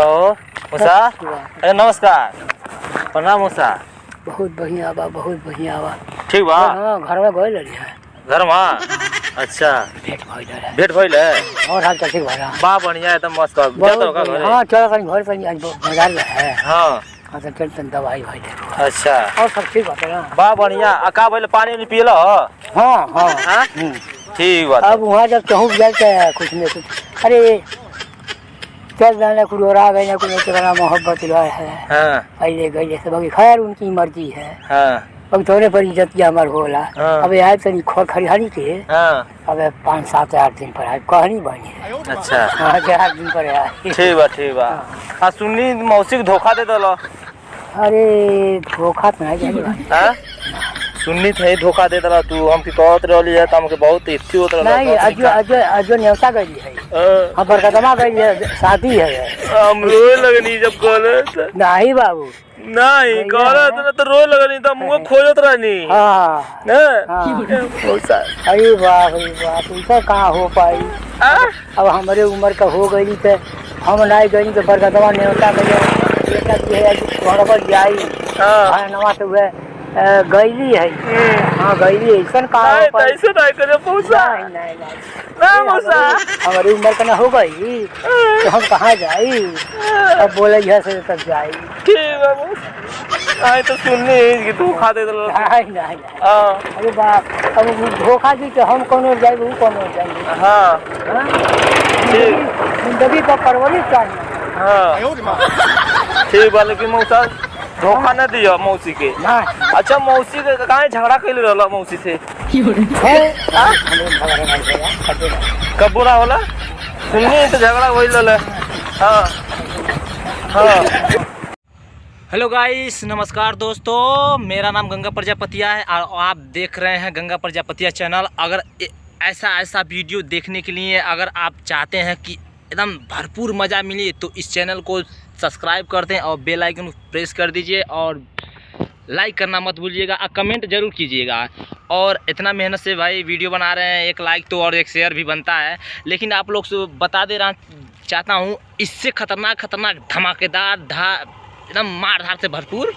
कहो मूसा। अरे नमस्कार, प्रणाम मूसा। बहुत बढ़िया बा, बहुत बढ़िया बा। ठीक बा। हाँ, घर में गए लड़ी है। घर में? अच्छा, भेंट भइल है। और हाल ठीक बा। बा बढ़िया, एकदम मस्त बा। जा तो का घरे? हां, चल कहीं घर पर आज बाजार में है। हां हां, तो चल तन दवाई भाई दे। अच्छा, और सब ठीक बा ना? बा बढ़िया। आ का भइल, पानी नहीं पियला? हां हां हां ठीक बा। अब वहां जब कहूं जाते कुछ नहीं कुछ। अरे चल जाने कुछ और आ गए ना, कुछ इतना मोहब्बत है। हां पहले गए सब बाकी खैर उनकी मर्जी है। हां अब थोड़े पर इज्जतिया हमार होला। अब यार तनी खरिहानी के हां अब 5 7 8 दिन पर आए कहनी बनी है। अच्छा, हाँ 4 दिन पर आए। ठीक बा ठीक बा। आ सुनी मौसी के धोखा दे दलो। अरे धोखा तो नहीं जानी। हां सुन्नी थे धोखा दे दला तू। हमके कहत रहली है त हमके बहुत इच्छी होत रहल। नहीं अजो न्योता गई है। हम बरकतमा गई है, शादी है। हम रोए लगनी जब कहले। नहीं बाबू नहीं कहले तो रोए लगनी, त मुंह खोजत रहनी। हां मौसा अरे बाप रे बाप, ऐसा कहाँ हो पाई। अब हमारे उम्र का हो गई तो हम नहीं गई तो बरकतमा न्योता गई बेटा जी है घर पर जाई। हां नवा तो हुए गईली है। हाँ गईली ऐसा कहाँ हो पाई। ऐसे नहीं करे मौसा। नहीं ना मौसा, हमारी उम्र का ना हो गई तो हम कहाँ जाई। अब बोले यहाँ से तक जाई। ठीक है मौसा। आई तो सुननी कि धोखा दे दलो। नहीं हां अरे बाप, अब धोखा दी तो हम कौन जाए वो कौन जाएंगे। हां ठीक जिंदगी का परवरिश चाहिए। हां ठीक बा, लेकिन मौसा धोखा न दिया मौसी के। अच्छा मौसी के काहे झगड़ा कइले रहला मौसी से? कब बुरा होला? सुननी तो झगड़ा होइल रहले। हां हां। हेलो गाइस, नमस्कार दोस्तों, मेरा नाम गंगा प्रजापतिया है और आप देख रहे हैं गंगा प्रजापतिया चैनल। अगर ऐसा वीडियो देखने के लिए अगर आप चाहते हैं कि एकदम भरपूर मज़ा मिले तो इस चैनल को सब्सक्राइब कर दें और बेल आइकन प्रेस कर दीजिए और लाइक करना मत भूलिएगा और कमेंट जरूर कीजिएगा। और इतना मेहनत से भाई वीडियो बना रहे हैं, एक लाइक तो और एक शेयर भी बनता है। लेकिन आप लोग से बता दे रहा चाहता हूँ, इससे खतरनाक धमाकेदार एकदम मार धार से भरपूर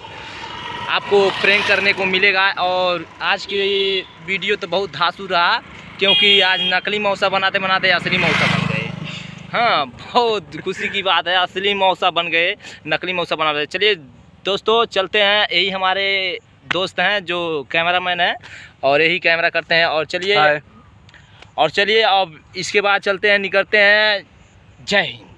आपको प्रैंक करने को मिलेगा। और आज की वीडियो तो बहुत धांसू रहा, क्योंकि आज नकली मौसा बनाते बनाते असली मौसा बन गए। हाँ बहुत खुशी की बात है, असली मौसा बन गए, नकली मौसा बना रहे। चलिए दोस्तों चलते हैं, यही हमारे दोस्त हैं जो कैमरामैन हैं और यही कैमरा करते हैं। और चलिए अब इसके बाद चलते हैं, निकलते हैं। जय हिंद।